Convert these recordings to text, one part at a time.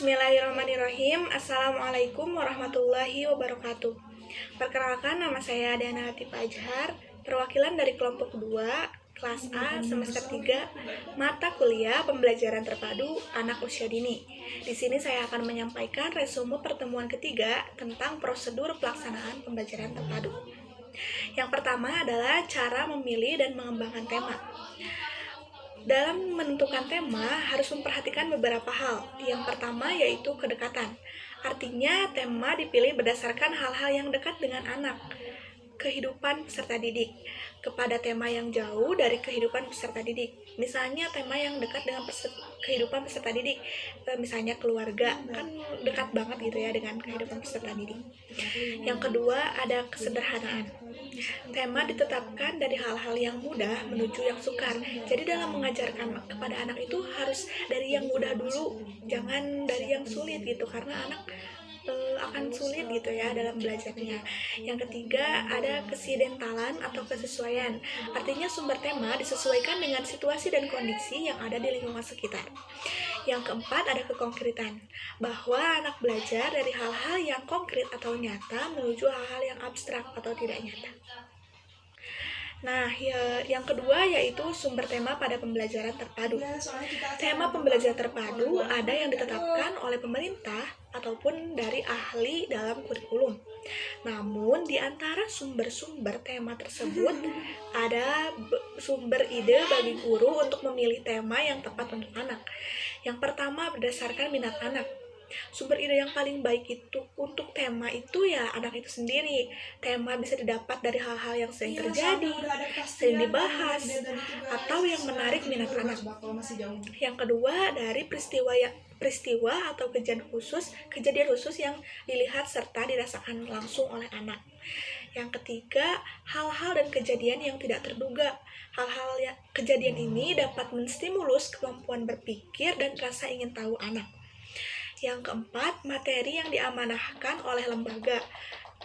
Bismillahirrahmanirrahim. Assalamualaikum warahmatullahi wabarakatuh. Perkenalkan, nama saya Dana Latif Ajhar, perwakilan dari kelompok 2, kelas A, semester 3, mata kuliah pembelajaran terpadu anak usia dini. Di sini saya akan menyampaikan resume pertemuan ketiga tentang prosedur pelaksanaan pembelajaran terpadu. Yang pertama adalah cara memilih dan mengembangkan tema. Dalam menentukan tema harus memperhatikan beberapa hal. Yang pertama yaitu kedekatan. Artinya tema dipilih berdasarkan hal-hal yang dekat dengan anak, kehidupan peserta didik, kepada tema yang jauh dari kehidupan peserta didik. Misalnya tema yang dekat dengan kehidupan peserta didik, misalnya keluarga, kan dekat banget gitu ya dengan kehidupan peserta didik. Yang kedua ada kesederhanaan. Tema ditetapkan dari hal-hal yang mudah menuju yang sukar. Jadi dalam mengajarkan kepada anak itu harus dari yang mudah dulu, jangan dari yang sulit gitu, karena anak akan sulit gitu ya dalam belajarnya. Yang ketiga ada kesidentalan atau kesesuaian. Artinya sumber tema disesuaikan dengan situasi dan kondisi yang ada di lingkungan sekitar. Yang keempat ada kekonkretan, bahwa anak belajar dari hal-hal yang konkret atau nyata menuju hal-hal yang abstrak atau tidak nyata. Nah, yang kedua yaitu sumber tema pada pembelajaran terpadu. Tema pembelajaran terpadu ada yang ditetapkan oleh pemerintah ataupun dari ahli dalam kurikulum. Namun, di antara sumber-sumber tema tersebut ada sumber ide bagi guru untuk memilih tema yang tepat untuk anak. Yang pertama berdasarkan minat anak. Sumber ide yang paling baik itu untuk tema itu ya anak itu sendiri. Tema bisa didapat dari hal-hal yang sering terjadi, sering dibahas, atau yang menarik minat anak. Yang kedua dari peristiwa atau kejadian khusus yang dilihat serta dirasakan langsung oleh anak. Yang ketiga, hal-hal dan kejadian yang tidak terduga. Kejadian ini dapat menstimulus kemampuan berpikir dan rasa ingin tahu anak. Yang keempat, materi yang diamanahkan oleh lembaga.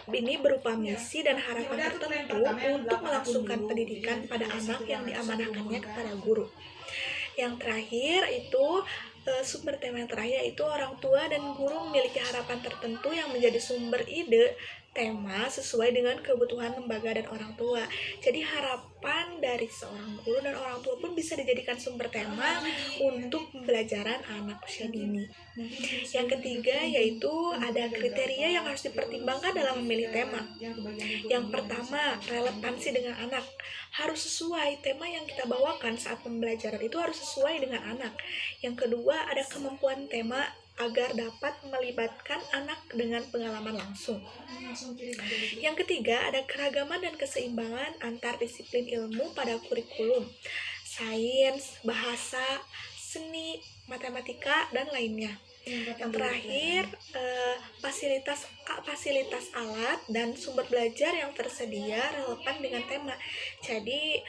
Ini berupa misi dan harapan tertentu untuk melangsungkan pendidikan pada anak yang diamanahkannya kepada guru. Yang terakhir itu sumber tema yang terakhir itu orang tua dan guru memiliki harapan tertentu yang menjadi sumber ide tema sesuai dengan kebutuhan lembaga dan orang tua. Jadi harapan dari seorang guru dan orang tua pun bisa dijadikan sumber tema untuk pembelajaran anak usia dini. Yang ketiga yaitu ada kriteria yang harus dipertimbangkan dalam memilih tema. Yang pertama, relevansi dengan anak. Harus sesuai, tema yang kita bawakan saat pembelajaran itu harus sesuai dengan anak. Yang kedua, ada kemampuan tema agar dapat melibatkan anak dengan pengalaman langsung. Yang ketiga, ada keragaman dan keseimbangan antar disiplin ilmu pada kurikulum, sains, bahasa, seni, matematika, dan lainnya. Yang terakhir, fasilitas alat dan sumber belajar yang tersedia relevan dengan tema. Jadi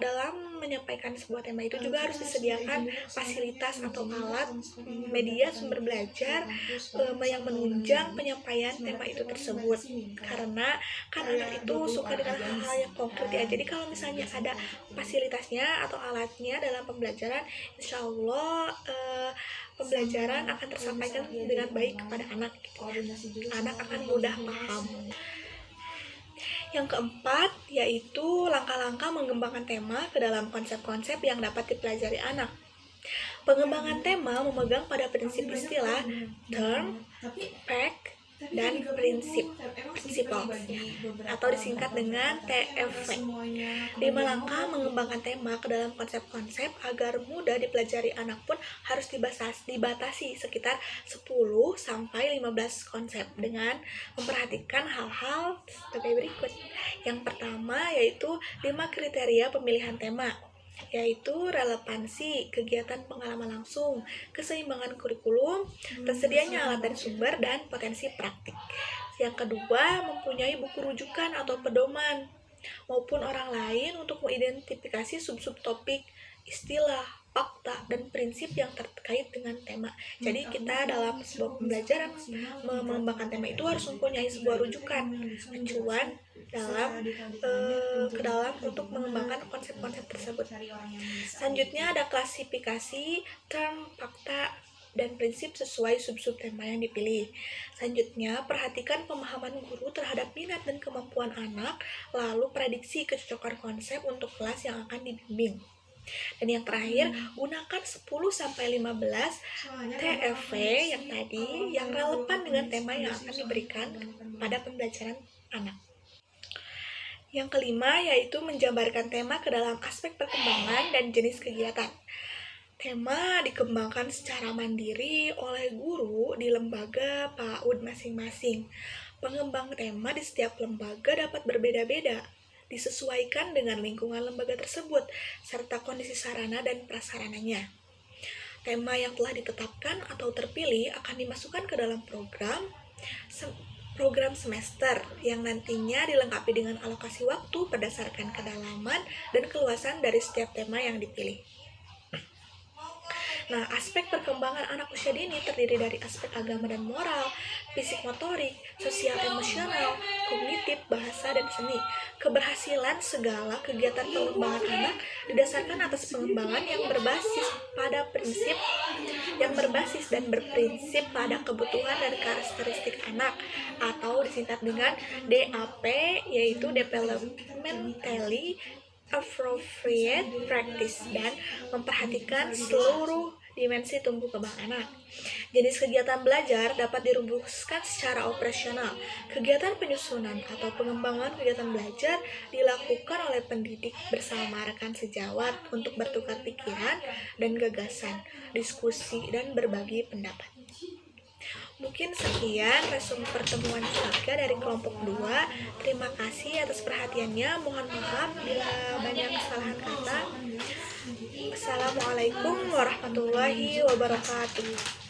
dalam menyampaikan sebuah tema itu juga harus disediakan fasilitas atau alat, media, sumber belajar yang menunjang penyampaian tema itu tersebut. Karena kan anak itu suka dengan hal-hal yang konkret ya. Jadi kalau misalnya ada fasilitasnya atau alatnya dalam pembelajaran, insya Allah pembelajaran akan tersampaikan dengan baik kepada anak. Anak akan mudah paham. Yang keempat yaitu langkah-langkah mengembangkan tema ke dalam konsep-konsep yang dapat dipelajari anak. Pengembangan tema memegang pada prinsip istilah term, fact, dan principles atau disingkat dengan TFV. 5 langkah mengembangkan tema ke dalam konsep-konsep agar mudah dipelajari anak pun harus dibatasi sekitar 10-15 konsep dengan memperhatikan hal-hal sebagai berikut. Yang pertama yaitu 5 kriteria pemilihan tema, yaitu relevansi, kegiatan pengalaman langsung, keseimbangan kurikulum, tersedianya alat dan sumber, dan potensi praktik. Yang kedua, mempunyai buku rujukan atau pedoman maupun orang lain untuk mengidentifikasi sub-sub topik, istilah, fakta, dan prinsip yang terkait dengan tema. Jadi kita dalam sebuah pembelajaran mengembangkan tema itu harus mempunyai sebuah rujukan, acuan ke dalam untuk mengembangkan konsep-konsep tersebut. Selanjutnya ada klasifikasi term, fakta, dan prinsip sesuai sub-sub tema yang dipilih. Selanjutnya, perhatikan pemahaman guru terhadap minat dan kemampuan anak, lalu prediksi kecocokan konsep untuk kelas yang akan dibimbing. Dan yang terakhir, gunakan 10-15 TFV yang tadi yang relevan dengan tema yang akan diberikan pada pembelajaran anak. Yang kelima yaitu menjabarkan tema ke dalam aspek perkembangan dan jenis kegiatan. Tema dikembangkan secara mandiri oleh guru di lembaga PAUD masing-masing. Pengembang tema di setiap lembaga dapat berbeda-beda, disesuaikan dengan lingkungan lembaga tersebut, serta kondisi sarana dan prasarananya. Tema yang telah ditetapkan atau terpilih akan dimasukkan ke dalam program semester yang nantinya dilengkapi dengan alokasi waktu berdasarkan kedalaman dan keluasan dari setiap tema yang dipilih. Nah, aspek perkembangan anak usia dini terdiri dari aspek agama dan moral, fisik motorik, sosial emosional, kognitif, bahasa, dan seni. Keberhasilan segala kegiatan pengembangan anak didasarkan atas pengembangan yang berbasis dan berprinsip pada kebutuhan dan karakteristik anak, atau disingkat dengan DAP, yaitu Developmentally Appropriate Practice, dan memperhatikan seluruh dimensi tumbuh kembang anak. Jenis kegiatan belajar dapat dirumuskan secara operasional. Kegiatan penyusunan atau pengembangan kegiatan belajar dilakukan oleh pendidik bersama rekan sejawat untuk bertukar pikiran dan gagasan, diskusi, dan berbagi pendapat. Mungkin sekian resume pertemuan kita dari kelompok 2. Terima kasih atas perhatiannya. Mohon maaf bila banyak kesalahan kata. Assalamualaikum warahmatullahi wabarakatuh.